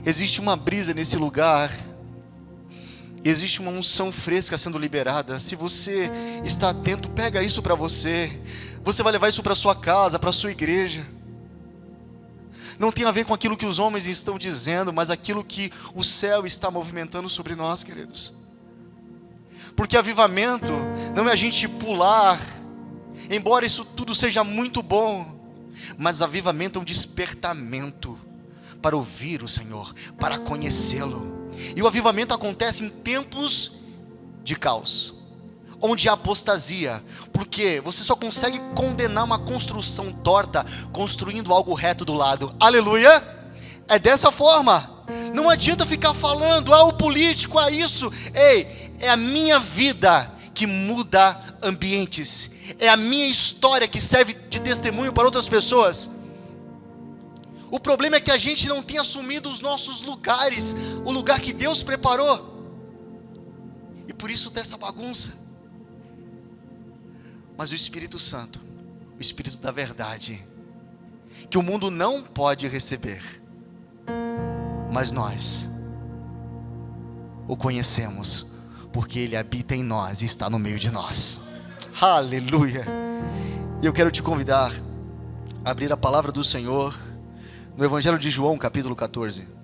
Existe uma brisa nesse lugar, existe uma unção fresca sendo liberada. Se você está atento, pega isso para você. Você vai levar isso para sua casa, para sua igreja. Não tem a ver com aquilo que os homens estão dizendo, mas aquilo que o céu está movimentando sobre nós, queridos. Porque avivamento não é a gente pular, embora isso tudo seja muito bom, mas avivamento é um despertamento para ouvir o Senhor, para conhecê-lo. E o avivamento acontece em tempos de caos, onde há apostasia, porque você só consegue condenar uma construção torta construindo algo reto do lado. Aleluia! É dessa forma. Não adianta ficar falando, o político, isso. Ei, é a minha vida que muda ambientes, é a minha história que serve de testemunho para outras pessoas. O problema é que a gente não tem assumido os nossos lugares, o lugar que Deus preparou, e por isso tem essa bagunça. Mas o Espírito Santo, o Espírito da verdade, que o mundo não pode receber, mas nós o conhecemos, porque Ele habita em nós e está no meio de nós. Aleluia! E eu quero te convidar a abrir a palavra do Senhor no Evangelho de João, capítulo 14.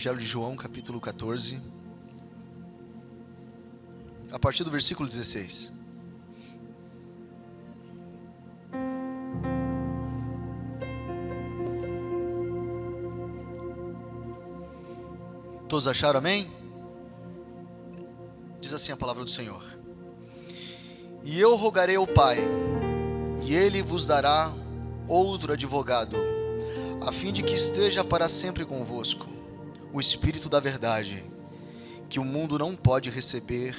Evangelho de João, capítulo 14, a partir do versículo 16. Todos acharam, amém? Diz assim a palavra do Senhor: E eu rogarei ao Pai, e Ele vos dará outro advogado, a fim de que esteja para sempre convosco, o Espírito da verdade, que o mundo não pode receber,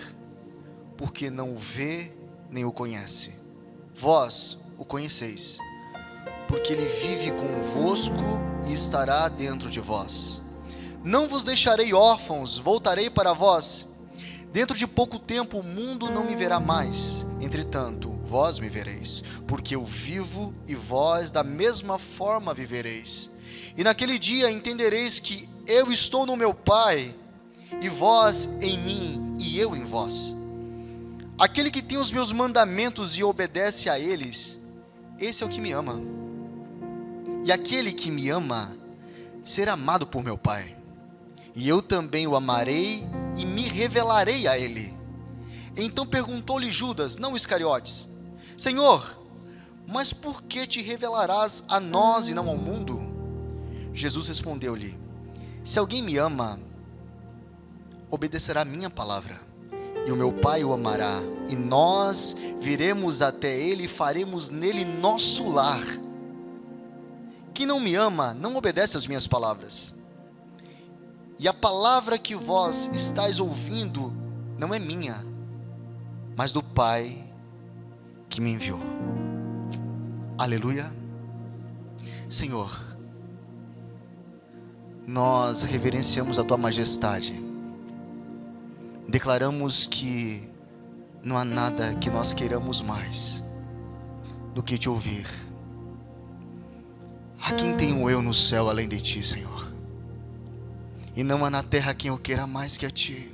porque não o vê nem o conhece. Vós o conheceis, porque ele vive convosco e estará dentro de vós. Não vos deixarei órfãos, voltarei para vós. Dentro de pouco tempo o mundo não me verá mais, entretanto vós me vereis, porque eu vivo e vós da mesma forma vivereis. E naquele dia entendereis que eu estou no meu Pai, e vós em mim, e eu em vós. Aquele que tem os meus mandamentos e obedece a eles, esse é o que me ama. E aquele que me ama, será amado por meu Pai. E eu também o amarei e me revelarei a ele. Então perguntou-lhe Judas, não Iscariotes: Senhor, mas por que te revelarás a nós e não ao mundo? Jesus respondeu-lhe: Se alguém me ama, obedecerá a minha palavra, e o meu Pai o amará, e nós viremos até ele e faremos nele nosso lar. Quem não me ama, não obedece às minhas palavras. E a palavra que vós estáis ouvindo não é minha, mas do Pai que me enviou. Aleluia. Senhor, nós reverenciamos a Tua majestade, declaramos que não há nada que nós queiramos mais do que Te ouvir. A quem tenho eu no céu além de Ti, Senhor? E não há na terra quem eu queira mais que a Ti.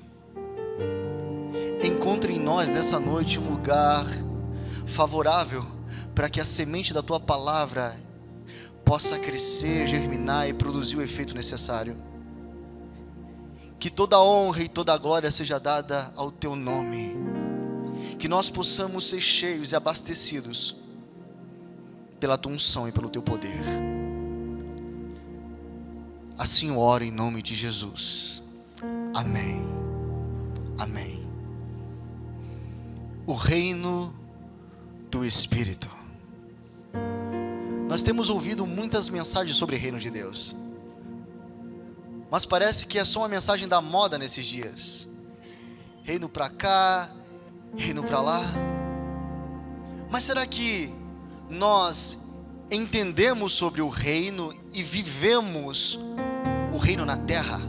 Encontre em nós nessa noite um lugar favorável para que a semente da Tua palavra possa crescer, germinar e produzir o efeito necessário. Que toda a honra e toda a glória seja dada ao Teu nome. Que nós possamos ser cheios e abastecidos pela Tua unção e pelo Teu poder. Assim eu oro em nome de Jesus. Amém. Amém. O reino do Espírito. Nós temos ouvido muitas mensagens sobre o reino de Deus, mas parece que é só uma mensagem da moda nesses dias. Reino para cá, reino para lá. Mas será que nós entendemos sobre o reino e vivemos o reino na terra?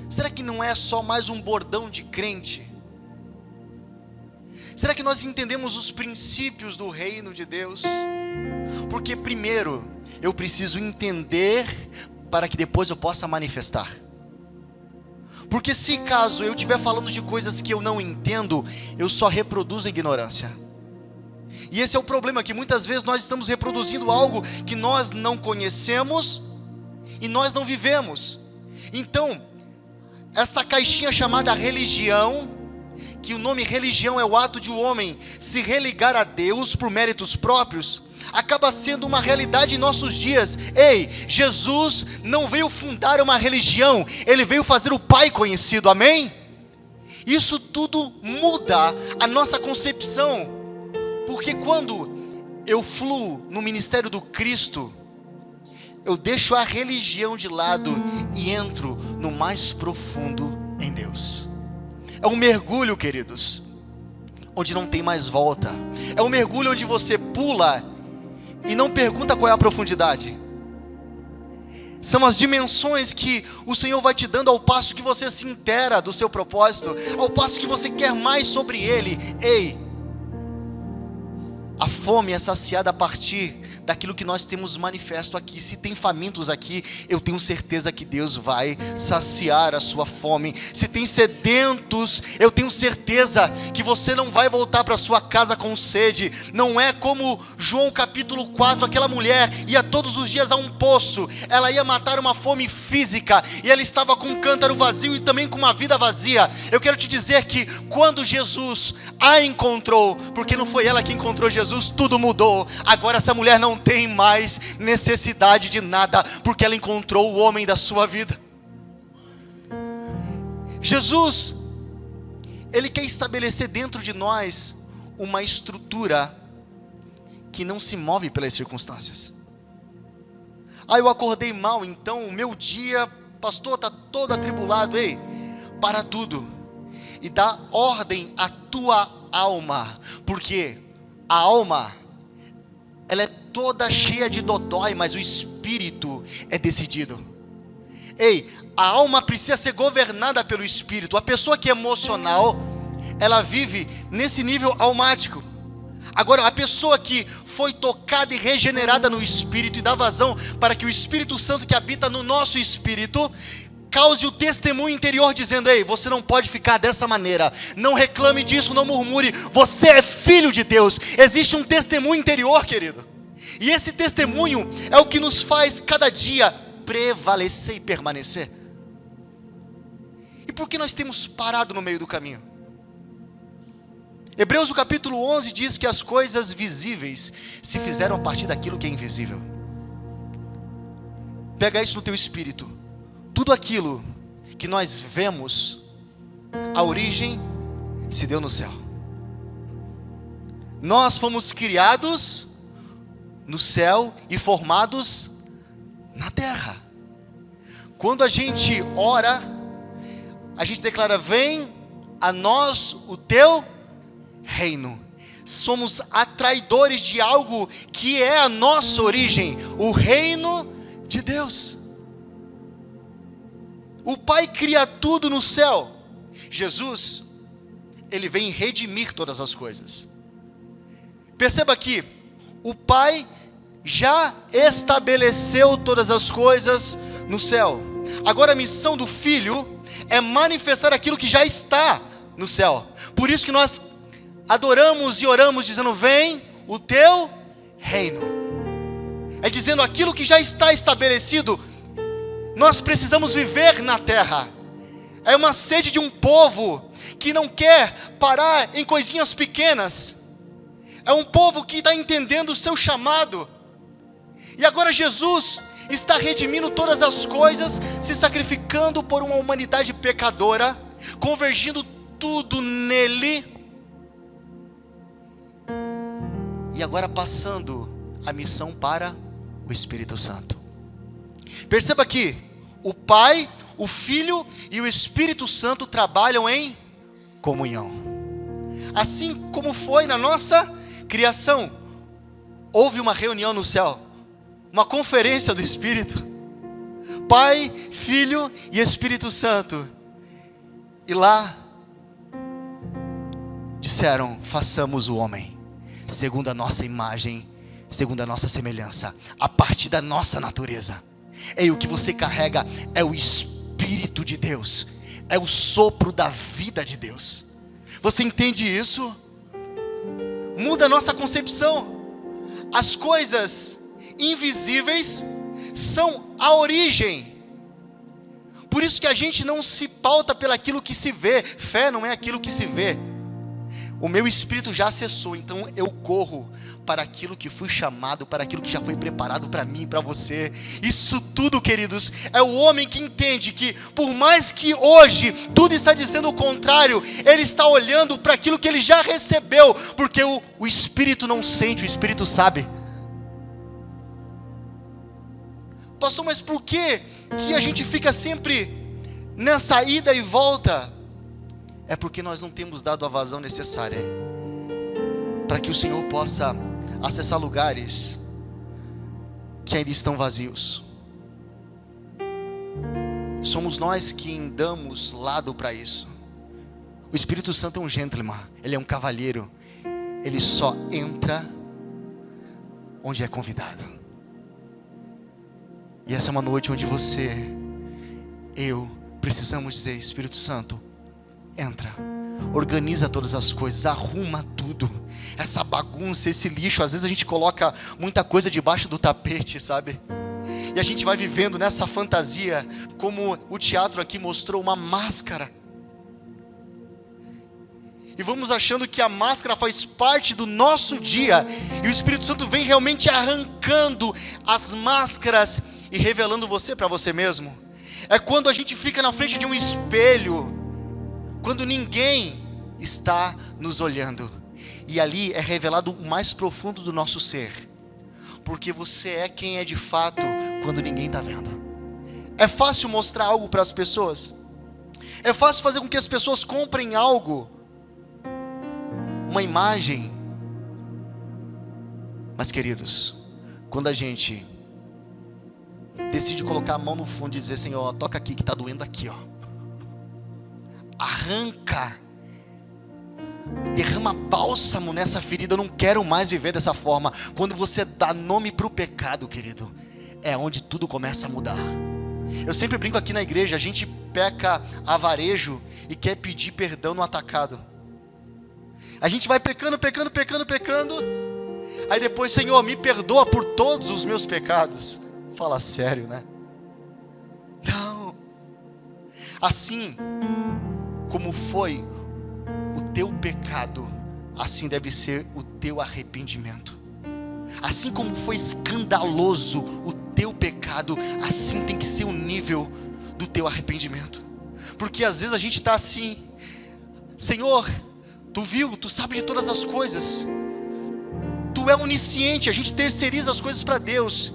Será que não é só mais um bordão de crente? Será que nós entendemos os princípios do reino de Deus? Porque primeiro eu preciso entender para que depois eu possa manifestar. Porque se caso eu estiver falando de coisas que eu não entendo, eu só reproduzo a ignorância. E esse é o problema, que muitas vezes nós estamos reproduzindo algo que nós não conhecemos e nós não vivemos. Então, essa caixinha chamada religião, que o nome religião é o ato de um homem se religar a Deus por méritos próprios, acaba sendo uma realidade em nossos dias. Ei, Jesus não veio fundar uma religião, Ele veio fazer o Pai conhecido, amém? Isso tudo muda a nossa concepção. Porque quando eu fluo no ministério do Cristo, eu deixo a religião de lado e entro no mais profundo em Deus. É um mergulho, queridos, onde não tem mais volta. É um mergulho onde você pula e não pergunta qual é a profundidade. São as dimensões que o Senhor vai te dando ao passo que você se inteira do seu propósito, ao passo que você quer mais sobre Ele. Ei, a fome é saciada a partir daquilo que nós temos manifesto aqui. Se tem famintos aqui, eu tenho certeza que Deus vai saciar a sua fome. Se tem sedentos, eu tenho certeza que você não vai voltar para sua casa com sede. Não é como João capítulo 4, aquela mulher ia todos os dias a um poço, ela ia matar uma fome física, e ela estava com um cântaro vazio e também com uma vida vazia. Eu quero te dizer que quando Jesus a encontrou, porque não foi ela que encontrou Jesus, tudo mudou. Agora essa mulher não tem mais necessidade de nada, porque ela encontrou o homem da sua vida. Jesus, Ele quer estabelecer dentro de nós uma estrutura que não se move pelas circunstâncias. Eu acordei mal, então o meu dia, pastor, está todo atribulado. Ei, para tudo e dá ordem à tua alma, porque a alma, ela é toda cheia de dodói, mas o espírito é decidido. Ei, a alma precisa ser governada pelo espírito. A pessoa que é emocional, ela vive nesse nível almático. Agora, a pessoa que foi tocada e regenerada no espírito e dá vazão para que o Espírito Santo que habita no nosso espírito cause o testemunho interior dizendo: ei, você não pode ficar dessa maneira, não reclame disso, não murmure, você é filho de Deus. Existe um testemunho interior, querido, e esse testemunho é o que nos faz cada dia prevalecer e permanecer. E por que nós temos parado no meio do caminho? Hebreus o capítulo 11 diz que as coisas visíveis se fizeram a partir daquilo que é invisível. Pega isso no teu espírito. Tudo aquilo que nós vemos, a origem se deu no céu. Nós fomos criados no céu e formados na terra. Quando a gente ora, a gente declara: vem a nós o teu reino. Somos atraidores de algo que é a nossa origem, o reino de Deus. O Pai cria tudo no céu. Jesus, Ele vem redimir todas as coisas. Perceba que o Pai já estabeleceu todas as coisas no céu. Agora a missão do Filho é manifestar aquilo que já está no céu. Por isso que nós adoramos e oramos dizendo: vem o teu reino. É dizendo aquilo que já está estabelecido. Nós precisamos viver na terra. É uma sede de um povo que não quer parar em coisinhas pequenas. É um povo que está entendendo o seu chamado. E agora Jesus está redimindo todas as coisas, se sacrificando por uma humanidade pecadora, convergindo tudo nele, e agora passando a missão para o Espírito Santo. Perceba que o Pai, o Filho e o Espírito Santo trabalham em comunhão. Assim como foi na nossa Criação, houve uma reunião no céu, uma conferência do Espírito, Pai, Filho e Espírito Santo, e lá disseram: façamos o homem segundo a nossa imagem, segundo a nossa semelhança, a partir da nossa natureza. E o que você carrega é o Espírito de Deus, é o sopro da vida de Deus. Você entende isso? Muda a nossa concepção. As coisas invisíveis são a origem. Por isso que a gente não se pauta pelaquilo que se vê. Fé não é aquilo que se vê. O meu espírito já acessou, então eu corro para aquilo que fui chamado, para aquilo que já foi preparado para mim e para você. Isso tudo, queridos, é o homem que entende que, por mais que hoje tudo está dizendo o contrário, ele está olhando para aquilo que ele já recebeu, porque o Espírito não sente, o Espírito sabe. Pastor, mas por que a gente fica sempre nessa ida e volta? É porque nós não temos dado a vazão necessária para que o Senhor possa acessar lugares que ainda estão vazios. Somos nós que damos lado para isso. O Espírito Santo é um gentleman, ele é um cavalheiro, ele só entra onde é convidado. E essa é uma noite onde eu precisamos dizer: Espírito Santo, entra, organiza todas as coisas, arruma tudo, essa bagunça, esse lixo. Às vezes a gente coloca muita coisa debaixo do tapete, sabe? E a gente vai vivendo nessa fantasia, como o teatro aqui mostrou, uma máscara. E vamos achando que a máscara faz parte do nosso dia, e o Espírito Santo vem realmente arrancando as máscaras e revelando você para você mesmo. É quando a gente fica na frente de um espelho, quando ninguém está nos olhando, e ali é revelado o mais profundo do nosso ser, porque você é quem é de fato quando ninguém está vendo. É fácil mostrar algo para as pessoas, é fácil fazer com que as pessoas comprem algo, uma imagem, mas queridos, quando a gente decide colocar a mão no fundo e dizer: Senhor, toca aqui que está doendo aqui, ó. Arranca, derrama bálsamo nessa ferida. Eu não quero mais viver dessa forma. Quando você dá nome para o pecado, querido, é onde tudo começa a mudar. Eu sempre brinco aqui na igreja: a gente peca a varejo e quer pedir perdão no atacado. A gente vai pecando, aí depois: Senhor, me perdoa por todos os meus pecados. Fala sério, né? Não. Assim como foi o teu pecado, assim deve ser o teu arrependimento. Assim como foi escandaloso o teu pecado, assim tem que ser o nível do teu arrependimento. Porque às vezes a gente está assim: Senhor, tu viu, tu sabe de todas as coisas, tu é onisciente. A gente terceiriza as coisas para Deus.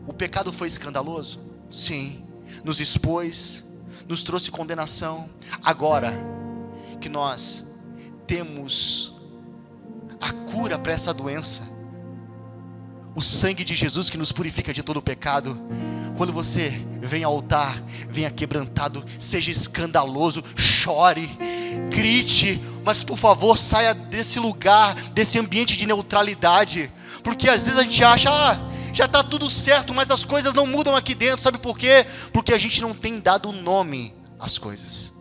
O pecado foi escandaloso? Sim. Nos expôs, nos trouxe condenação. Agora que nós temos a cura para essa doença, o sangue de Jesus que nos purifica de todo o pecado, quando você vem ao altar, venha quebrantado, seja escandaloso, chore, grite, mas por favor saia desse lugar, desse ambiente de neutralidade, porque às vezes a gente acha: já está tudo certo, mas as coisas não mudam aqui dentro. Sabe por quê? Porque a gente não tem dado nome às coisas.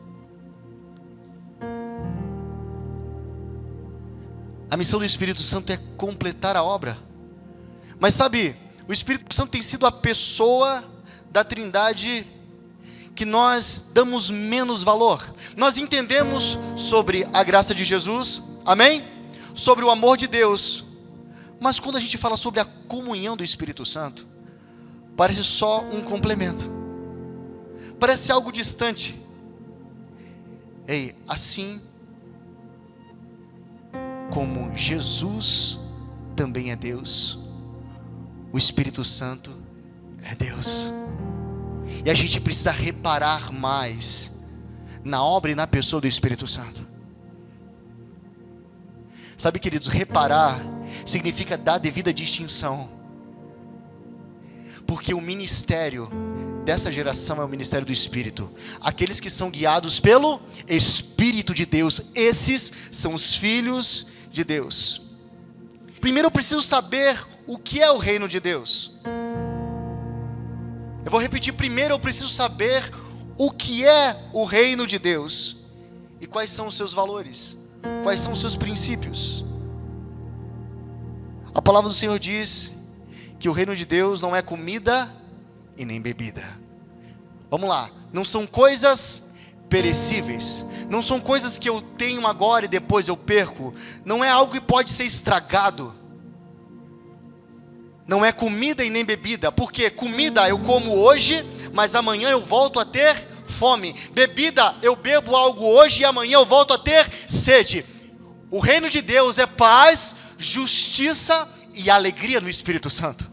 A missão do Espírito Santo é completar a obra. Mas sabe, o Espírito Santo tem sido a pessoa da Trindade que nós damos menos valor. Nós entendemos sobre a graça de Jesus, amém? Sobre o amor de Deus. Mas quando a gente fala sobre a comunhão do Espírito Santo, parece só um complemento, parece algo distante. Ei, assim como Jesus também é Deus, o Espírito Santo é Deus. E a gente precisa reparar mais na obra e na pessoa do Espírito Santo. Sabe, queridos, reparar significa dar devida distinção. Porque o ministério dessa geração é o ministério do Espírito. Aqueles que são guiados pelo Espírito de Deus, esses são os filhos de Deus. Primeiro eu preciso saber o que é o reino de Deus. Eu vou repetir, primeiro eu preciso saber o que é o reino de Deus. E quais são os seus valores, quais são os seus princípios. A palavra do Senhor diz que o reino de Deus não é comida e nem bebida. Vamos lá, não são coisas perecíveis, não são coisas que eu tenho agora e depois eu perco, não é algo que pode ser estragado, não é comida e nem bebida, porque comida eu como hoje, mas amanhã eu volto a ter fome, bebida eu bebo algo hoje e amanhã eu volto a ter sede. O reino de Deus é paz, justiça e alegria no Espírito Santo.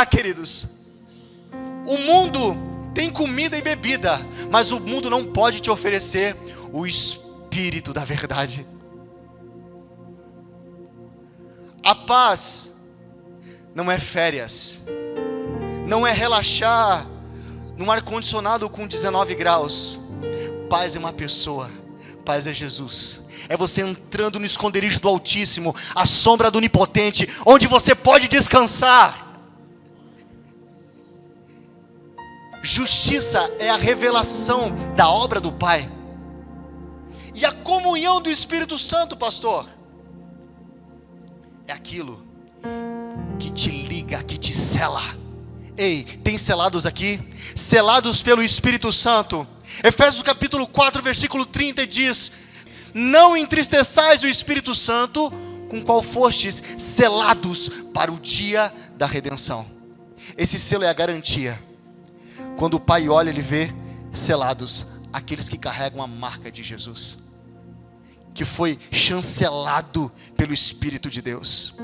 Queridos, o mundo tem comida e bebida, mas o mundo não pode te oferecer o Espírito da verdade. A paz não é férias, não é relaxar num ar-condicionado com 19 graus. Paz é uma pessoa, paz é Jesus. É você entrando no esconderijo do Altíssimo, a sombra do Onipotente, onde você pode descansar. Justiça é a revelação da obra do Pai. E a comunhão do Espírito Santo, pastor, é aquilo que te liga, que te sela. Ei, tem selados aqui? Selados pelo Espírito Santo. Efésios capítulo 4, versículo 30 diz: não entristeçais o Espírito Santo, com qual fostes selados para o dia da redenção. Esse selo é a garantia. Quando o Pai olha, Ele vê selados, aqueles que carregam a marca de Jesus, que foi chancelado pelo Espírito de Deus.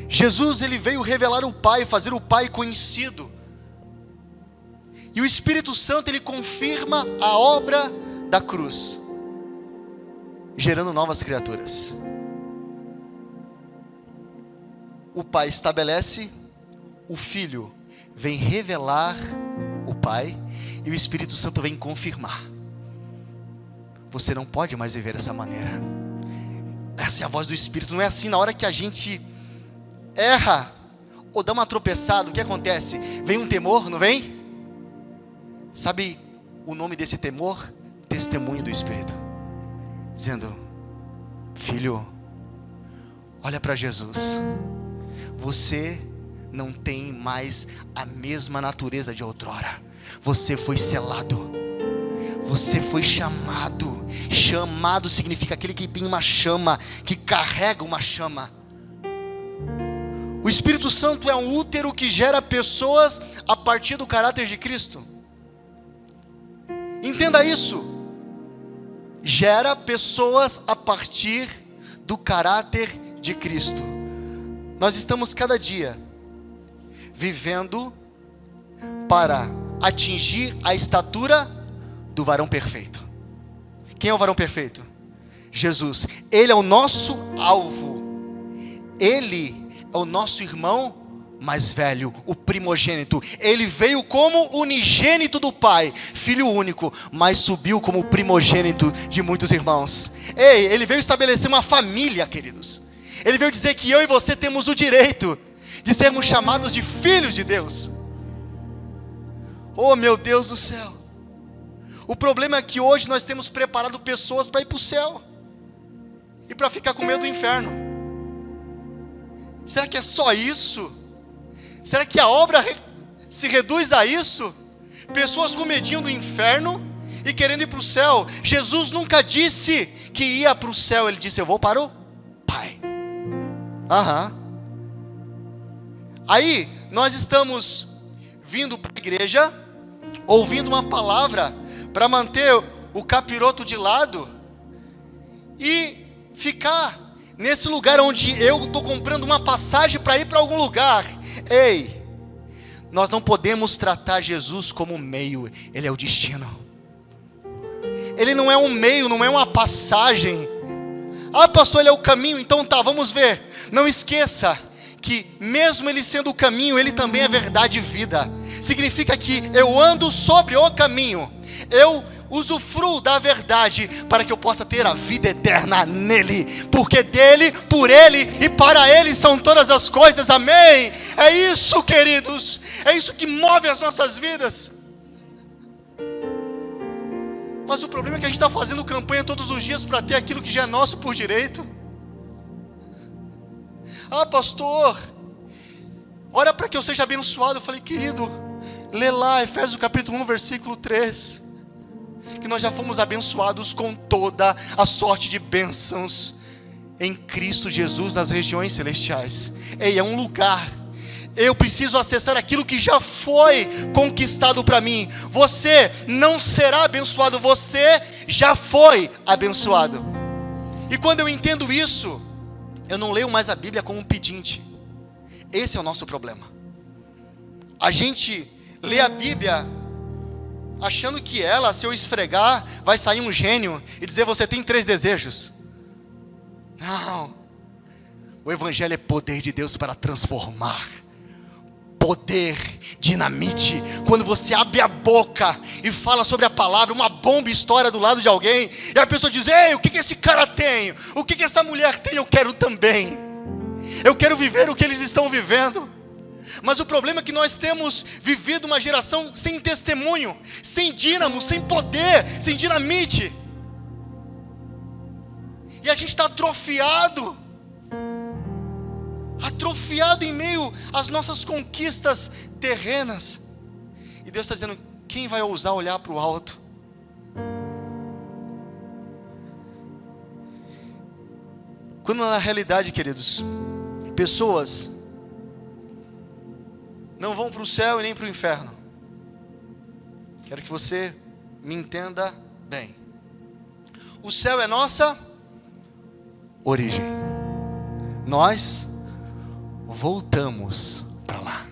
Jesus, Ele veio revelar o Pai, fazer o Pai conhecido. E o Espírito Santo, Ele confirma a obra da cruz, gerando novas criaturas. O Pai estabelece, o Filho vem revelar o Pai, e o Espírito Santo vem confirmar. Você não pode mais viver dessa maneira. Essa é a voz do Espírito. Não é assim, na hora que a gente erra ou dá uma tropeçada, o que acontece? Vem um temor, não vem? Sabe o nome desse temor? Testemunho do Espírito, dizendo: filho, olha para Jesus, você não tem mais a mesma natureza de outrora. Você foi selado, você foi chamado. Chamado significa aquele que tem uma chama, que carrega uma chama. O Espírito Santo é um útero que gera pessoas a partir do caráter de Cristo. Entenda isso. Gera pessoas a partir do caráter de Cristo. Nós estamos cada dia vivendo para atingir a estatura do varão perfeito. Quem é o varão perfeito? Jesus. Ele é o nosso alvo. Ele é o nosso irmão mais velho, o primogênito. Ele veio como unigênito do Pai, filho único, mas subiu como primogênito de muitos irmãos. Ei, ele veio estabelecer uma família, queridos. Ele veio dizer que eu e você temos o direito de sermos chamados de filhos de Deus. Oh, meu Deus do céu. O problema é que hoje nós temos preparado pessoas para ir para o céu e para ficar com medo do inferno. Será que é só isso? Será que a obra se reduz a isso? Pessoas com medinho do inferno e querendo ir para o céu. Jesus nunca disse que ia para o céu. Ele disse: eu vou para o Pai. Aí nós estamos vindo para a igreja, ouvindo uma palavra para manter o capiroto de lado e ficar nesse lugar onde eu estou comprando uma passagem para ir para algum lugar. Ei, nós não podemos tratar Jesus como meio, Ele é o destino. Ele não é um meio, não é uma passagem. Ah, pastor, ele é o caminho, então tá, vamos ver. Não esqueça que mesmo ele sendo o caminho, ele também é verdade e vida. Significa que eu ando sobre o caminho, eu usufruo da verdade para que eu possa ter a vida eterna nele, porque dele, por ele e para ele são todas as coisas, amém? É isso, queridos, é isso que move as nossas vidas. Mas o problema é que a gente está fazendo campanha todos os dias para ter aquilo que já é nosso por direito. Ah, pastor, ora para que eu seja abençoado. Eu falei, querido, lê lá Efésios capítulo 1, versículo 3, que nós já fomos abençoados com toda a sorte de bênçãos em Cristo Jesus nas regiões celestiais. Ei, é um lugar. Eu preciso acessar aquilo que já foi conquistado para mim. Você não será abençoado, você já foi abençoado. E quando eu entendo isso, eu não leio mais a Bíblia como um pedinte. Esse é o nosso problema. A gente lê a Bíblia achando que ela, se eu esfregar, vai sair um gênio e dizer, você tem 3 desejos. Não. O Evangelho é poder de Deus para transformar. Poder, dinamite. Quando você abre a boca e fala sobre a palavra, uma bomba estoura do lado de alguém, e a pessoa diz, ei, o que esse cara tem? O que essa mulher tem? Eu quero também. Eu quero viver o que eles estão vivendo. Mas o problema é que nós temos vivido uma geração sem testemunho, sem dínamo, sem poder, sem dinamite. E a gente está atrofiado em meio às nossas conquistas terrenas. E Deus está dizendo, quem vai ousar olhar para o alto? Quando na realidade, queridos, pessoas não vão para o céu e nem para o inferno. Quero que você me entenda bem. O céu é nossa origem. Nós voltamos para lá.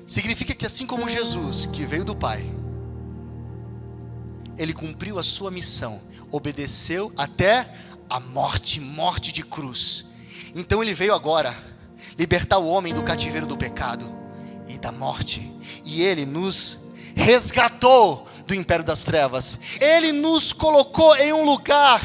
Significa que assim como Jesus, que veio do Pai, ele cumpriu a sua missão, obedeceu até a morte de cruz. Então ele veio agora libertar o homem do cativeiro do pecado e da morte. E ele nos resgatou do império das trevas. Ele nos colocou em um lugar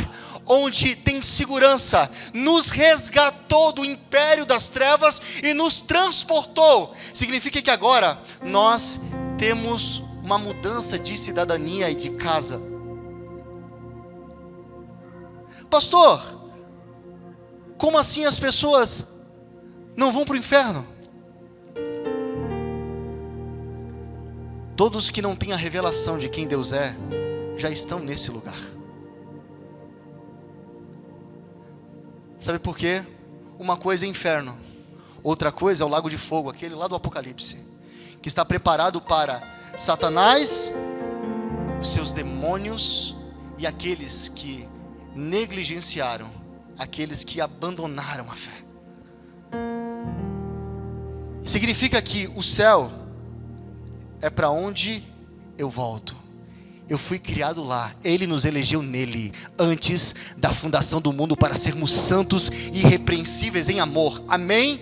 onde tem segurança, nos resgatou do império das trevas e nos transportou. Significa que agora nós temos uma mudança de cidadania e de casa. Pastor, como assim as pessoas não vão para o inferno? Todos que não têm a revelação de quem Deus é, já estão nesse lugar. Sabe por quê? Uma coisa é inferno, outra coisa é o lago de fogo, aquele lá do Apocalipse, que está preparado para Satanás, os seus demônios e aqueles que negligenciaram, aqueles que abandonaram a fé. Significa que o céu é para onde eu volto. Eu fui criado lá, Ele nos elegeu nele, antes da fundação do mundo, para sermos santos e irrepreensíveis em amor, amém?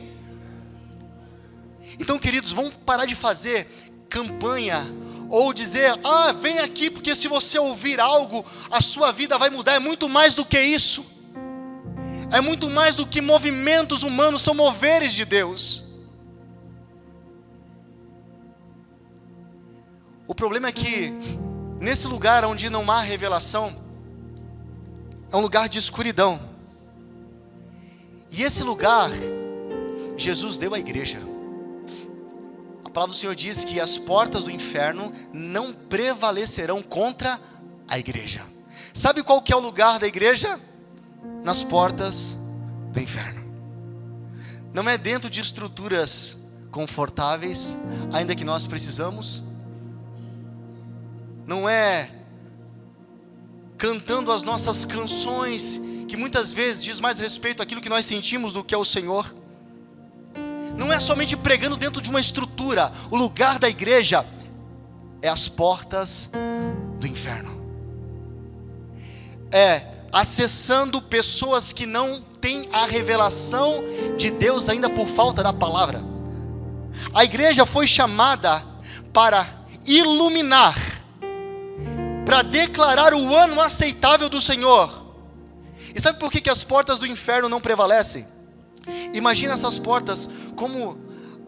Então, queridos, vamos parar de fazer campanha, ou dizer, vem aqui, porque se você ouvir algo, a sua vida vai mudar. É muito mais do que isso, é muito mais do que movimentos humanos, são moveres de Deus. O problema é que nesse lugar onde não há revelação, é um lugar de escuridão. E esse lugar, Jesus deu à igreja. A palavra do Senhor diz que as portas do inferno não prevalecerão contra a igreja. Sabe qual que é o lugar da igreja? Nas portas do inferno. Não é dentro de estruturas confortáveis, ainda que nós precisamos. Não é cantando as nossas canções, que muitas vezes diz mais respeito àquilo que nós sentimos do que ao Senhor. Não é somente pregando dentro de uma estrutura. O lugar da igreja é as portas do inferno. é acessando pessoas que não têm a revelação de Deus ainda por falta da palavra. A igreja foi chamada para iluminar, para declarar o ano aceitável do Senhor. E sabe por que as portas do inferno não prevalecem? Imagina essas portas como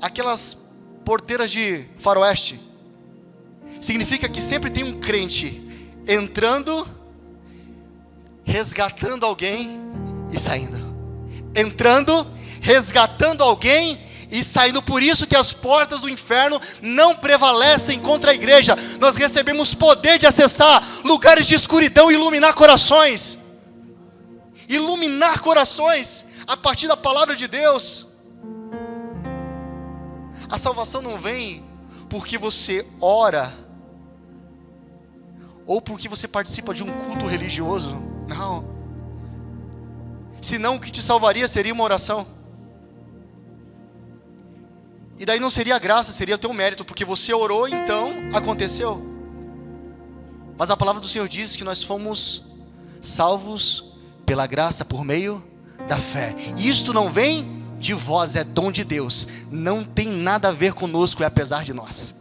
aquelas porteiras de faroeste. Significa que sempre tem um crente entrando, resgatando alguém e saindo. Entrando, resgatando alguém e saindo. Por isso que as portas do inferno não prevalecem contra a igreja. Nós recebemos poder de acessar lugares de escuridão e iluminar corações. Iluminar corações a partir da palavra de Deus. A salvação não vem porque você ora ou porque você participa de um culto religioso. Não. Senão o que te salvaria seria uma oração. E daí não seria graça, seria teu mérito, porque você orou, então aconteceu. Mas a palavra do Senhor diz que nós fomos salvos pela graça por meio da fé. E isto não vem de vós, é dom de Deus. Não tem nada a ver conosco, é apesar de nós.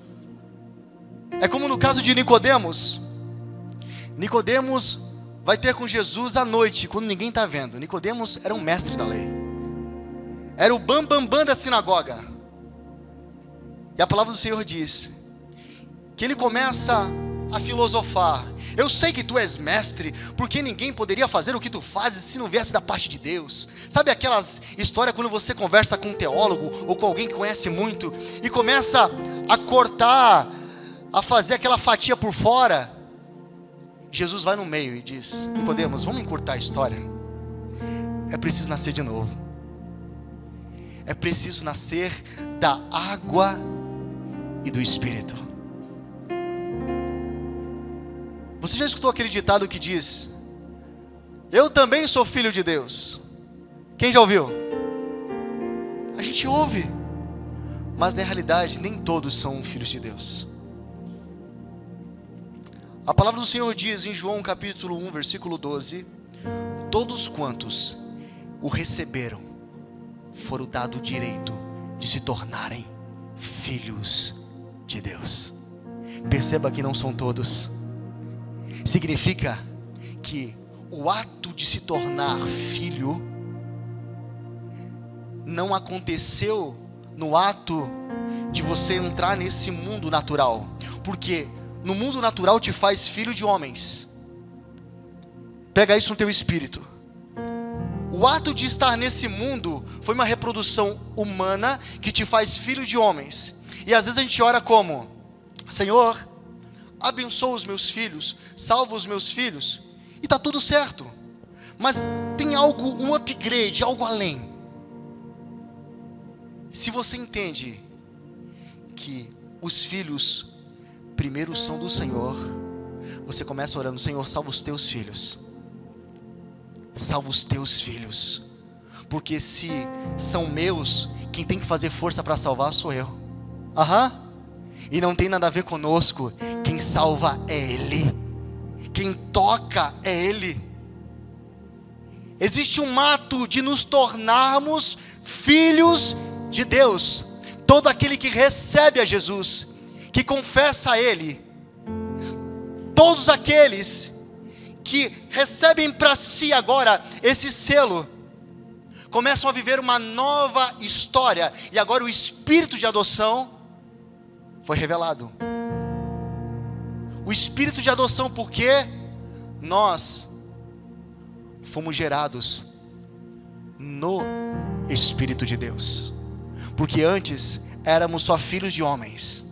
É como no caso de Nicodemos. Nicodemos vai ter com Jesus à noite, quando ninguém está vendo. Nicodemos era um mestre da lei. Era o bambambam da sinagoga. E a palavra do Senhor diz que ele começa a filosofar. Eu sei que tu és mestre, porque ninguém poderia fazer o que tu fazes se não viesse da parte de Deus. Sabe aquelas histórias quando você conversa com um teólogo ou com alguém que conhece muito e começa a cortar, a fazer aquela fatia por fora? Jesus vai no meio e diz: Nicodemos, vamos encurtar a história. É preciso nascer de novo. É preciso nascer da água e do Espírito. Você já escutou aquele ditado que diz: eu também sou filho de Deus? Quem já ouviu? A gente ouve, mas na realidade nem todos são filhos de Deus. A palavra do Senhor diz em João capítulo 1, versículo 12: todos quantos o receberam foram dado o direito de se tornarem filhos de Deus. Perceba que não são todos. Significa que o ato de se tornar filho não aconteceu no ato de você entrar nesse mundo natural, porque no mundo natural te faz filho de homens. Pega isso no teu espírito. O ato de estar nesse mundo foi uma reprodução humana que te faz filho de homens. E às vezes a gente ora como: Senhor, abençoa os meus filhos, salva os meus filhos, e está tudo certo. Mas tem algo, um upgrade, algo além. Se você entende que os filhos primeiro são do Senhor, você começa orando: Senhor, salva os teus filhos. Salva os teus filhos. Porque se são meus, quem tem que fazer força para salvar sou eu. E não tem nada a ver conosco. Quem salva é Ele. Quem toca é Ele. Existe um ato de nos tornarmos filhos de Deus. Todo aquele que recebe a Jesus, que confessa a Ele, todos aqueles que recebem para si agora esse selo, começam a viver uma nova história. E agora o espírito de adoção foi revelado. O espírito de adoção, porque nós fomos gerados no Espírito de Deus. Porque antes éramos só filhos de homens.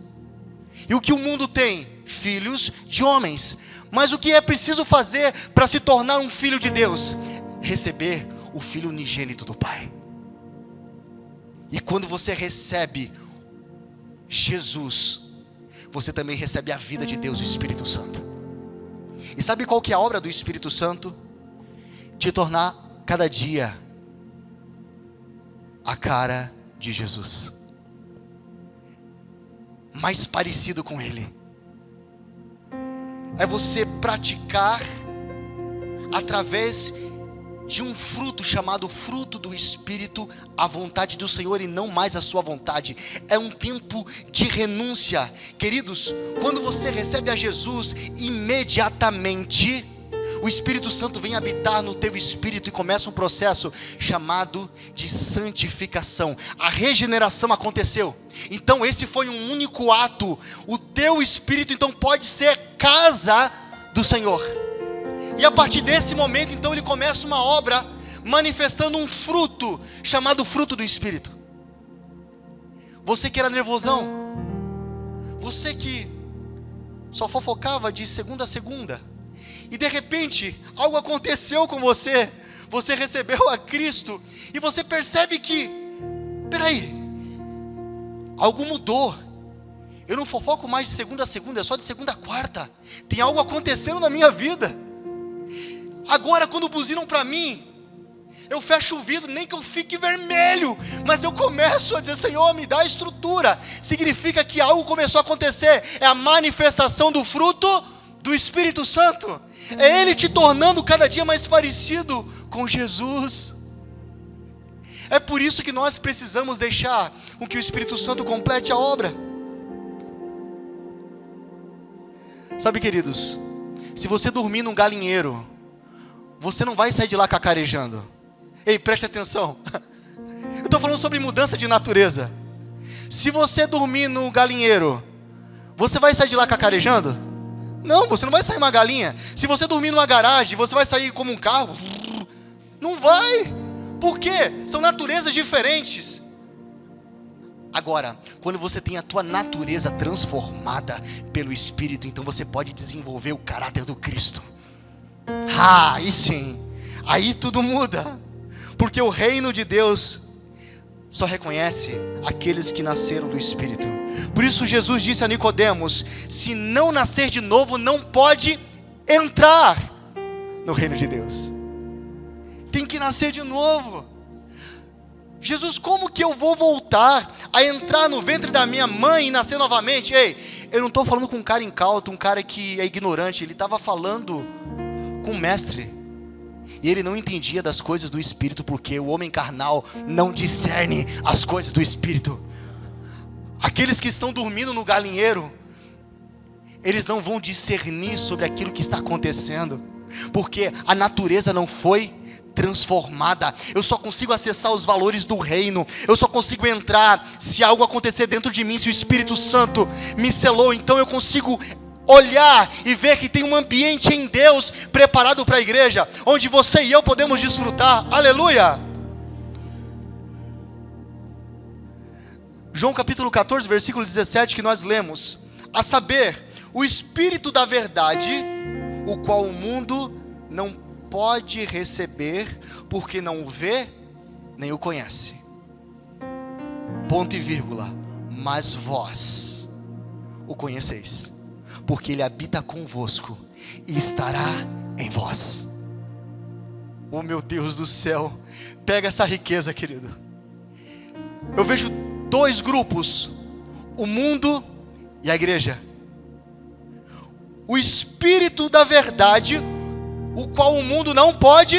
E o que o mundo tem? Filhos de homens. Mas o que é preciso fazer para se tornar um filho de Deus? Receber o Filho unigênito do Pai. E quando você recebe Jesus, você também recebe a vida de Deus, o Espírito Santo. E sabe qual que é a obra do Espírito Santo? Te tornar cada dia a cara de Jesus, mais parecido com Ele. É você praticar através de um fruto chamado fruto do Espírito, a vontade do Senhor e não mais a sua vontade. É um tempo de renúncia. Queridos, quando você recebe a Jesus, imediatamente o Espírito Santo vem habitar no teu espírito e começa um processo chamado de santificação. A regeneração aconteceu. Então esse foi um único ato. O teu espírito então pode ser casa do Senhor. E a partir desse momento então ele começa uma obra manifestando um fruto chamado fruto do Espírito. Você que era nervosão, você que só fofocava de segunda a segunda, e de repente algo aconteceu com você, você recebeu a Cristo, e você percebe que, peraí, algo mudou. Eu não fofoco mais de segunda a segunda, é só de segunda a quarta. Tem algo acontecendo na minha vida. Agora quando buzinam para mim, eu fecho o vidro, nem que eu fique vermelho, mas eu começo a dizer: Senhor, me dá a estrutura. Significa que algo começou a acontecer. É a manifestação do fruto do Espírito Santo. É Ele te tornando cada dia mais parecido com Jesus. É por isso que nós precisamos deixar com que o Espírito Santo complete a obra. Sabe, queridos, se você dormir num galinheiro, você não vai sair de lá cacarejando. Ei, preste atenção. Eu estou falando sobre mudança de natureza. Se você dormir no galinheiro, você vai sair de lá cacarejando? Não, você não vai sair uma galinha. Se você dormir numa garagem, você vai sair como um carro? Não vai. Por quê? São naturezas diferentes. Agora, quando você tem a tua natureza transformada pelo Espírito, então você pode desenvolver o caráter do Cristo. Aí sim, aí tudo muda, porque o reino de Deus só reconhece aqueles que nasceram do Espírito. Por isso Jesus disse a Nicodemos: se não nascer de novo, não pode entrar no reino de Deus. Tem que nascer de novo. Jesus, como que eu vou voltar a entrar no ventre da minha mãe e nascer novamente? Ei, eu não estou falando com um cara incauto, um cara que é ignorante. Ele estava falando com o mestre, e ele não entendia das coisas do Espírito, porque o homem carnal não discerne as coisas do Espírito. Aqueles que estão dormindo no galinheiro, eles não vão discernir sobre aquilo que está acontecendo, porque a natureza não foi transformada. Eu só consigo acessar os valores do reino, eu só consigo entrar se algo acontecer dentro de mim, se o Espírito Santo me selou. Então eu consigo olhar e ver que tem um ambiente em Deus preparado para a igreja, onde você e eu podemos desfrutar. Aleluia! João capítulo 14, versículo 17, que nós lemos: a saber, o Espírito da verdade, o qual o mundo não pode receber, porque não o vê, nem o conhece. Ponto e vírgula. Mas vós o conheceis, porque Ele habita convosco e estará em vós. Oh meu Deus do céu, pega essa riqueza, querido. Eu vejo dois grupos: o mundo e a igreja. O Espírito da verdade, o qual o mundo não pode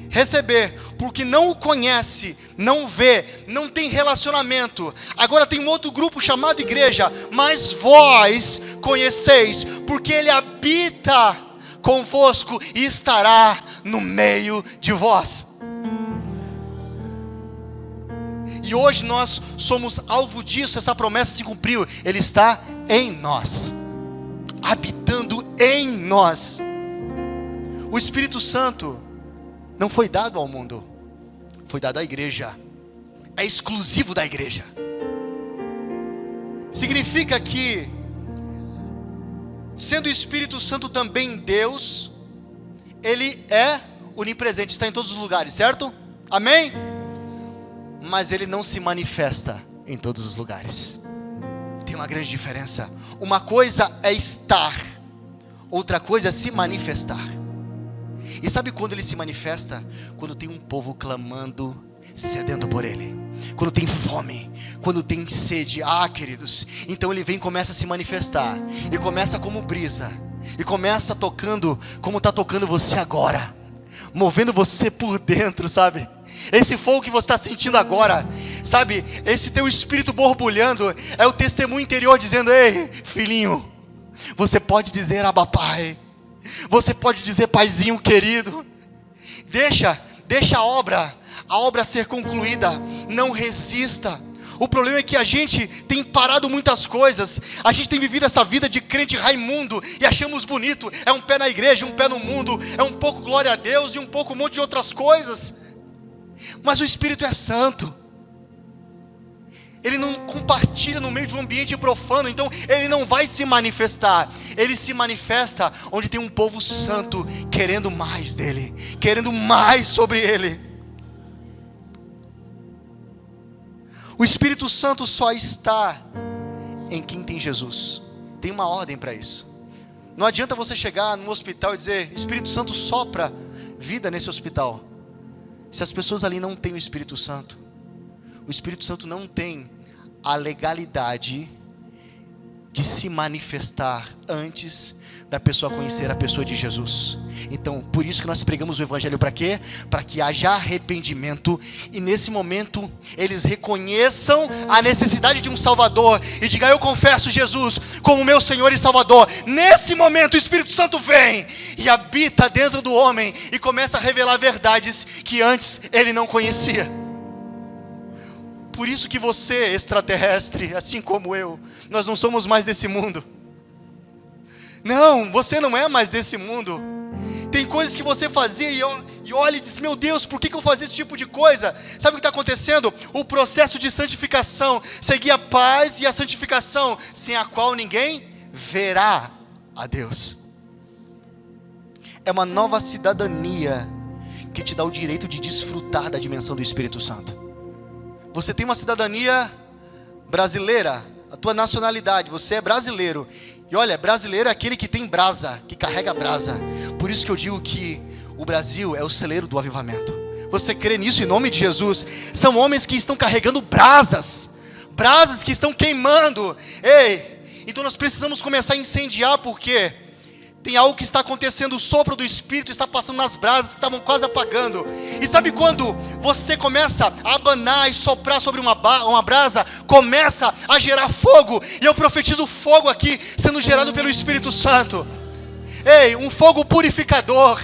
receber, porque não o conhece, não vê, não tem relacionamento. Agora tem um outro grupo chamado igreja: mas vós conheceis, porque Ele habita convosco e estará no meio de vós. E hoje nós somos alvo disso. Essa promessa se cumpriu. Ele está em nós, habitando em nós. O Espírito Santo não foi dado ao mundo, foi dado à igreja. É exclusivo da igreja. Significa que, sendo o Espírito Santo também Deus, Ele é onipresente, está em todos os lugares, certo? Amém? Mas Ele não se manifesta em todos os lugares. Tem uma grande diferença. Uma coisa é estar, outra coisa é se manifestar. E sabe quando Ele se manifesta? Quando tem um povo clamando, sedento por Ele. Quando tem fome, quando tem sede. Queridos, então Ele vem e começa a se manifestar. E começa como brisa. E começa tocando como está tocando você agora. movendo você por dentro, sabe? Esse fogo que você está sentindo agora, sabe? Esse teu espírito borbulhando, é o testemunho interior dizendo: ei, filhinho, você pode dizer Abba Pai, você pode dizer Paizinho querido. Deixa a obra ser concluída, não resista. O problema é que a gente tem parado muitas coisas, a gente tem vivido essa vida de crente raimundo e achamos bonito, é um pé na igreja, um pé no mundo, é um pouco glória a Deus e um pouco um monte de outras coisas, mas o Espírito é santo, ele não compartilha no meio de um ambiente profano, então ele não vai se manifestar, ele se manifesta onde tem um povo santo, querendo mais dele, querendo mais sobre ele. O Espírito Santo só está em quem tem Jesus. Tem uma ordem para isso. Não adianta você chegar no hospital e dizer: Espírito Santo sopra vida nesse hospital. Se as pessoas ali não têm o Espírito Santo, o Espírito Santo não tem a legalidade de se manifestar antes da pessoa conhecer a pessoa de Jesus. Então, por isso que nós pregamos o Evangelho para quê? Para que haja arrependimento e nesse momento eles reconheçam a necessidade de um Salvador e digam: eu confesso Jesus como meu Senhor e Salvador. Nesse momento o Espírito Santo vem e habita dentro do homem e começa a revelar verdades que antes ele não conhecia. Por isso que você, extraterrestre, assim como eu, nós não somos mais desse mundo. Não, você não é mais desse mundo. Tem coisas que você fazia e olha e diz: meu Deus, por que eu fazia esse tipo de coisa? Sabe o que está acontecendo? O processo de santificação. Seguir a paz e a santificação, sem a qual ninguém verá a Deus. É uma nova cidadania que te dá o direito de desfrutar da dimensão do Espírito Santo. Você tem uma cidadania brasileira, a tua nacionalidade, você é brasileiro. E olha, brasileiro é aquele que tem brasa, que carrega brasa. Por isso que eu digo que o Brasil é o celeiro do avivamento. Você crê nisso em nome de Jesus? São homens que estão carregando brasas que estão queimando. Ei, então nós precisamos começar a incendiar, porque tem algo que está acontecendo, o sopro do Espírito está passando nas brasas que estavam quase apagando. E sabe quando você começa a abanar e soprar sobre uma brasa, começa a gerar fogo, e eu profetizo fogo aqui, sendo gerado pelo Espírito Santo. Ei, um fogo purificador,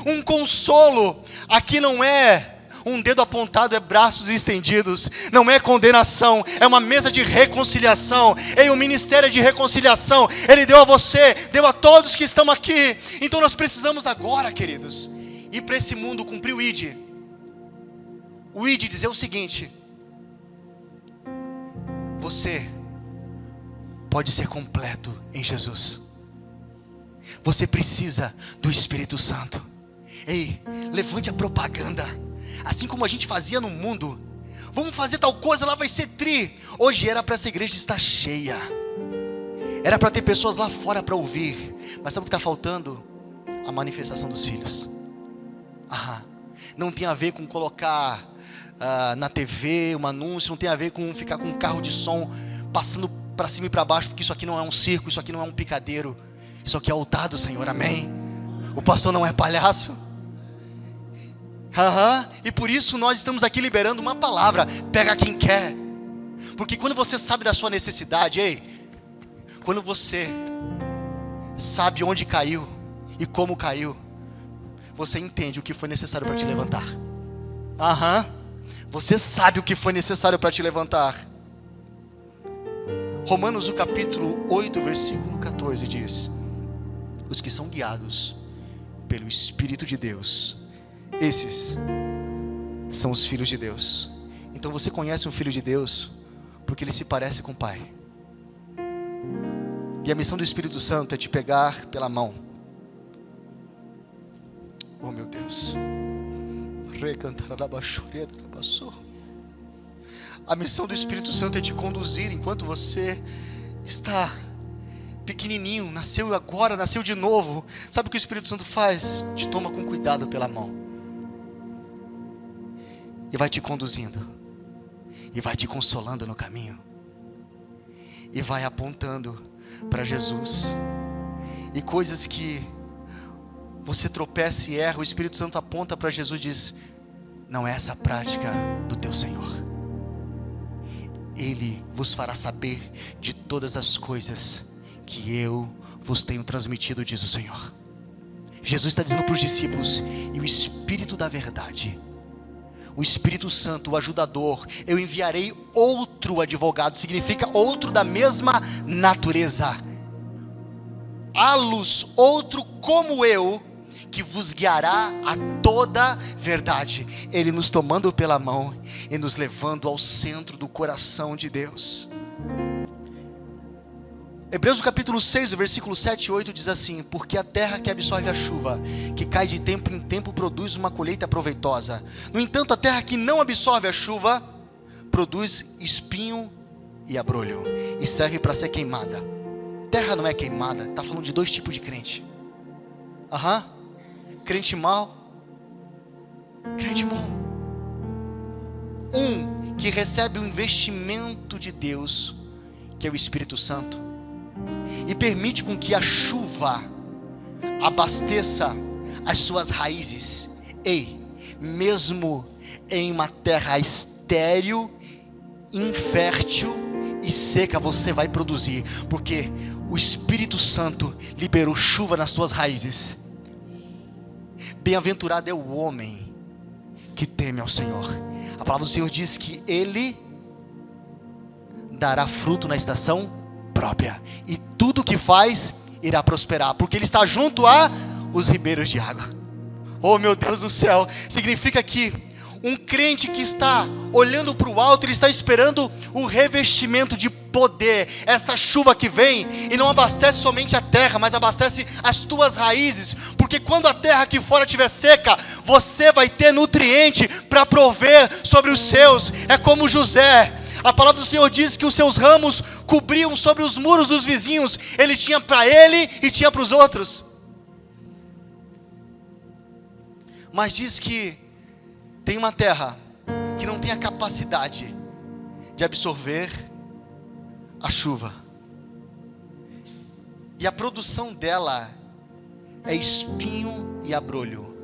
um consolo. Aqui não é um dedo apontado, é braços estendidos. Não é condenação, é uma mesa de reconciliação. Ei, o ministério é de reconciliação. Ele deu a você, deu a todos que estão aqui. Então nós precisamos agora, queridos, ir para esse mundo, cumprir o ID. O ID dizer o seguinte: você pode ser completo em Jesus. Você precisa do Espírito Santo. Ei, levante a propaganda. Assim como a gente fazia no mundo. Vamos fazer tal coisa, lá vai ser tri. Hoje era para essa igreja estar cheia. Era para ter pessoas lá fora para ouvir. Mas sabe o que está faltando? A manifestação dos filhos. Não tem a ver com colocar na TV um anúncio. Não tem a ver com ficar com um carro de som passando para cima e para baixo. Porque isso aqui não é um circo, isso aqui não é um picadeiro. Isso aqui é altar do Senhor, amém? O pastor não é palhaço. E por isso nós estamos aqui liberando uma palavra. Pega quem quer. Porque quando você sabe da sua necessidade, ei, quando você sabe onde caiu e como caiu, você entende o que foi necessário para te levantar. Você sabe o que foi necessário para te levantar. Romanos, o capítulo 8, versículo 14 diz: os que são guiados pelo Espírito de Deus, esses são os filhos de Deus. Então você conhece um filho de Deus porque ele se parece com o Pai. E a missão do Espírito Santo é te pegar pela mão. Oh meu Deus. A missão do Espírito Santo é te conduzir enquanto você está pequenininho, nasceu agora, nasceu de novo. Sabe o que o Espírito Santo faz? Te toma com cuidado pela mão e vai te conduzindo, e vai te consolando no caminho, e vai apontando para Jesus. E coisas que você tropeça e erra, o Espírito Santo aponta para Jesus e diz: não é essa a prática do teu Senhor. Ele vos fará saber de todas as coisas que eu vos tenho transmitido, diz o Senhor. Jesus está dizendo para os discípulos: e o Espírito da verdade, o Espírito Santo, o ajudador, eu enviarei outro advogado, significa outro da mesma natureza, alus, outro como eu, que vos guiará a toda verdade. Ele nos tomando pela mão e nos levando ao centro do coração de Deus. Hebreus capítulo 6, o versículo 7 e 8 diz assim: porque a terra que absorve a chuva, que cai de tempo em tempo, produz uma colheita proveitosa. No entanto, a terra que não absorve a chuva, produz espinho e abrolho, e serve para ser queimada. Terra não é queimada, está falando de dois tipos de crente. Crente mau, crente bom. Um que recebe o investimento de Deus, que é o Espírito Santo, e permite com que a chuva abasteça as suas raízes. Ei, mesmo em uma terra estéril, infértil e seca, você vai produzir, porque o Espírito Santo liberou chuva nas suas raízes. Bem-aventurado é o homem que teme ao Senhor. A palavra do Senhor diz que Ele dará fruto na estação própria, e tudo que faz irá prosperar, porque Ele está junto a os ribeiros de água. Oh meu Deus do céu, significa que um crente que está olhando para o alto, ele está esperando o revestimento de poder, essa chuva que vem e não abastece somente a terra, mas abastece as tuas raízes, porque quando a terra aqui fora estiver seca, você vai ter nutriente para prover sobre os seus. É como José, a palavra do Senhor diz que os seus ramos cobriam sobre os muros dos vizinhos. Ele tinha para ele e tinha para os outros. Mas diz que tem uma terra que não tem a capacidade de absorver a chuva, e a produção dela é espinho e abrolho.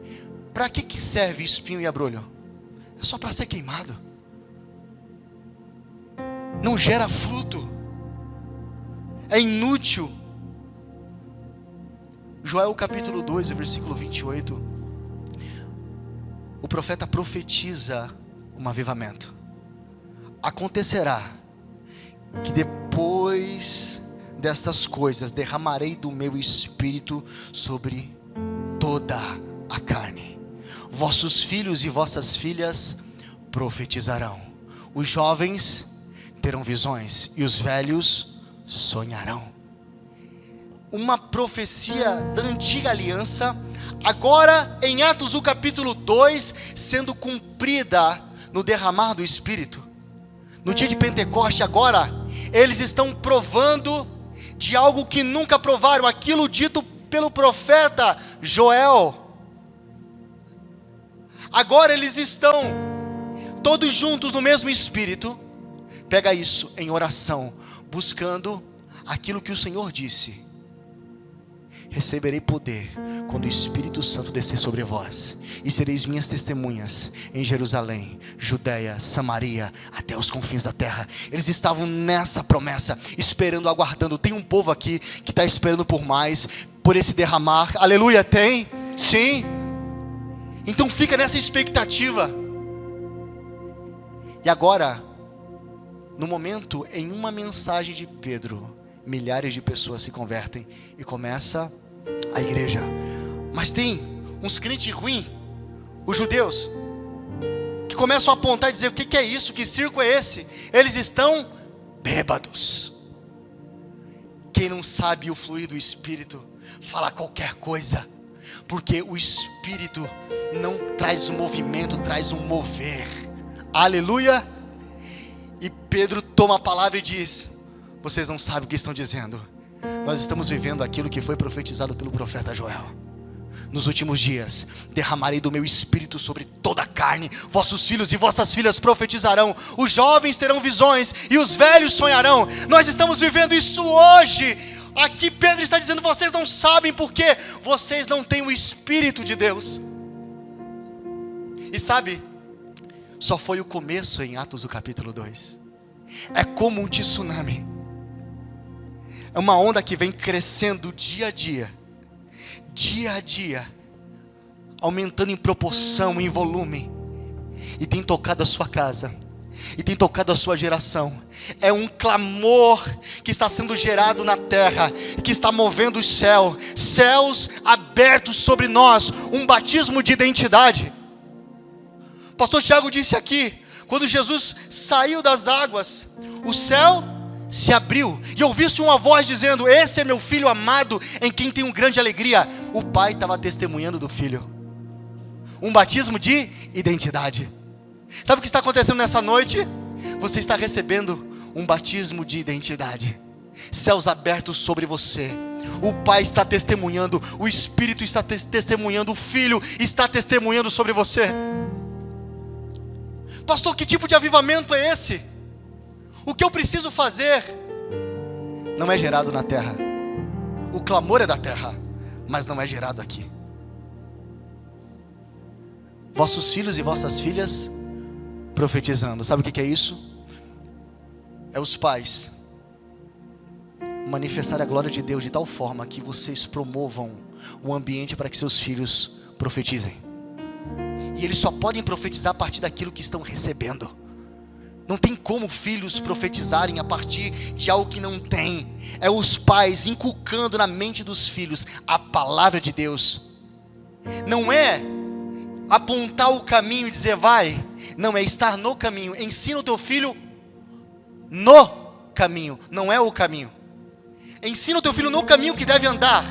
Para que serve espinho e abrolho? É só para ser queimado. Não gera fruto, é inútil. Joel capítulo 2, versículo 28, o profeta profetiza um avivamento. Acontecerá que depois dessas coisas derramarei do meu espírito sobre toda a carne. Vossos filhos e vossas filhas profetizarão, os jovens terão visões e os velhos sonharão. Uma profecia da antiga aliança, agora em Atos do capítulo 2, sendo cumprida no derramar do Espírito. No dia de Pentecoste agora, eles estão provando de algo que nunca provaram, aquilo dito pelo profeta Joel. Agora eles estão todos juntos no mesmo Espírito. Pega isso em oração, buscando aquilo que o Senhor disse: receberei poder quando o Espírito Santo descer sobre vós, e sereis minhas testemunhas em Jerusalém, Judeia, Samaria, até os confins da terra. Eles estavam nessa promessa, esperando, aguardando. Tem um povo aqui que está esperando por mais, por esse derramar. Aleluia, tem? Sim. Então fica nessa expectativa. E agora, no momento, em uma mensagem de Pedro, milhares de pessoas se convertem e começa a igreja. Mas tem uns crentes ruins, os judeus, que começam a apontar e dizer: o que é isso? Que circo é esse? Eles estão bêbados. Quem não sabe o fluir do Espírito fala qualquer coisa, porque o Espírito não traz um movimento, traz um mover. Aleluia. E Pedro toma a palavra e diz: vocês não sabem o que estão dizendo. Nós estamos vivendo aquilo que foi profetizado pelo profeta Joel. Nos últimos dias derramarei do meu espírito sobre toda a carne. Vossos filhos e vossas filhas profetizarão, os jovens terão visões e os velhos sonharão. Nós estamos vivendo isso hoje. Aqui Pedro está dizendo: vocês não sabem porque vocês não têm o Espírito de Deus. E sabe, só foi o começo em Atos do capítulo 2. É como um tsunami. É uma onda que vem crescendo dia a dia, aumentando em proporção, em volume, e tem tocado a sua casa, e tem tocado a sua geração. É um clamor que está sendo gerado na terra, que está movendo os céus abertos sobre nós, um batismo de identidade. Pastor Tiago disse aqui, quando Jesus saiu das águas, o céu se abriu, e ouviu-se uma voz dizendo: esse é meu filho amado, em quem tenho grande alegria. O pai estava testemunhando do filho. Um batismo de identidade. Sabe o que está acontecendo nessa noite? Você está recebendo um batismo de identidade. Céus abertos sobre você. O pai está testemunhando, o Espírito está testemunhando, o Filho está testemunhando sobre você. Pastor, que tipo de avivamento é esse? O que eu preciso fazer não é gerado na terra. O clamor é da terra, mas não é gerado aqui. Vossos filhos e vossas filhas profetizando. Sabe o que é isso? É os pais manifestar a glória de Deus de tal forma que vocês promovam um ambiente para que seus filhos profetizem. E eles só podem profetizar a partir daquilo que estão recebendo. Não tem como filhos profetizarem a partir de algo que não tem. É os pais inculcando na mente dos filhos a palavra de Deus. Não é apontar o caminho e dizer vai. Não, é estar no caminho. Ensina o teu filho no caminho, não é o caminho. Ensina o teu filho no caminho que deve andar,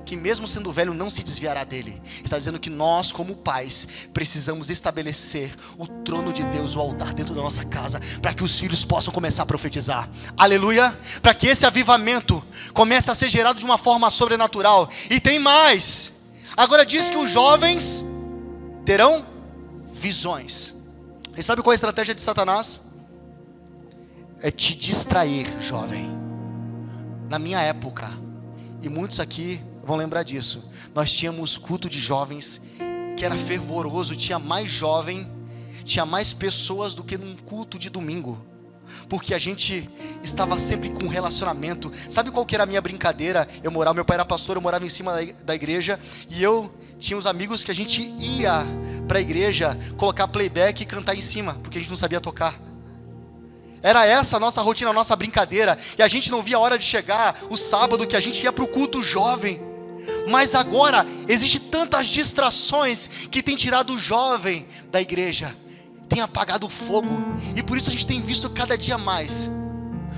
que mesmo sendo velho não se desviará dele. Está dizendo que nós, como pais, precisamos estabelecer o trono de Deus, o altar dentro da nossa casa, para que os filhos possam começar a profetizar. Aleluia! Para que esse avivamento comece a ser gerado de uma forma sobrenatural. E tem mais. Agora diz que os jovens terão visões. E sabe qual é a estratégia de Satanás? É te distrair, jovem. Na minha época, e muitos aqui vão lembrar disso, nós tínhamos culto de jovens que era fervoroso, tinha mais jovem, tinha mais pessoas do que num culto de domingo, porque a gente estava sempre com relacionamento. Sabe qual que era a minha brincadeira? Meu pai era pastor, eu morava em cima da igreja, e eu tinha uns amigos que a gente ia para a igreja colocar playback e cantar em cima, porque a gente não sabia tocar. Era essa a nossa rotina, a nossa brincadeira. E a gente não via a hora de chegar o sábado que a gente ia para o culto jovem. Mas agora existe tantas distrações que tem tirado o jovem da igreja, tem apagado o fogo. E por isso a gente tem visto cada dia mais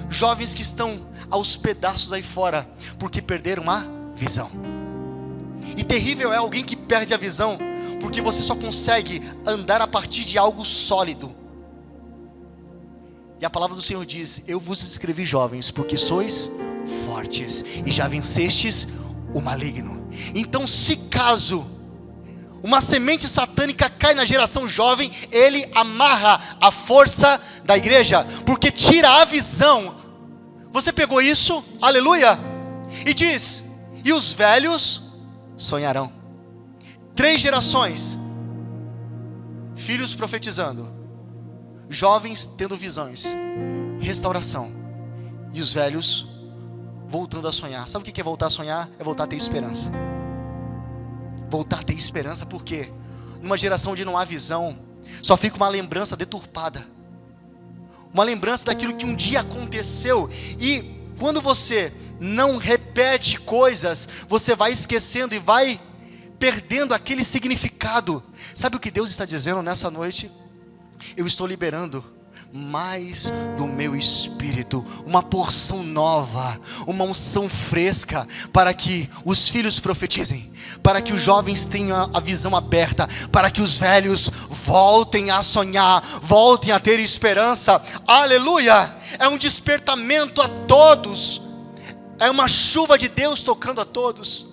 jovens que estão aos pedaços aí fora, porque perderam a visão. E terrível é alguém que perde a visão, porque você só consegue andar a partir de algo sólido. E a palavra do Senhor diz: eu vos escrevi, jovens, porque sois fortes e já vencestes o maligno. Então, se caso uma semente satânica cai na geração jovem, ele amarra a força da igreja, porque tira a visão. Você pegou isso? Aleluia! E diz: e os velhos sonharão. 3 gerações: filhos profetizando, jovens tendo visões, restauração, e os velhos voltando a sonhar. Sabe o que é voltar a sonhar? É voltar a ter esperança. Voltar a ter esperança, porque numa geração onde não há visão, só fica uma lembrança deturpada, uma lembrança daquilo que um dia aconteceu. E quando você não repete coisas, você vai esquecendo e vai perdendo aquele significado. Sabe o que Deus está dizendo nessa noite? Eu estou liberando mais do meu Espírito, uma porção nova, uma unção fresca, para que os filhos profetizem, para que os jovens tenham a visão aberta, para que os velhos voltem a sonhar, voltem a ter esperança. Aleluia! É um despertamento a todos, é uma chuva de Deus tocando a todos.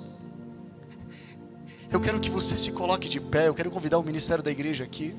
Eu quero que você se coloque de pé. Eu quero convidar o ministério da igreja aqui.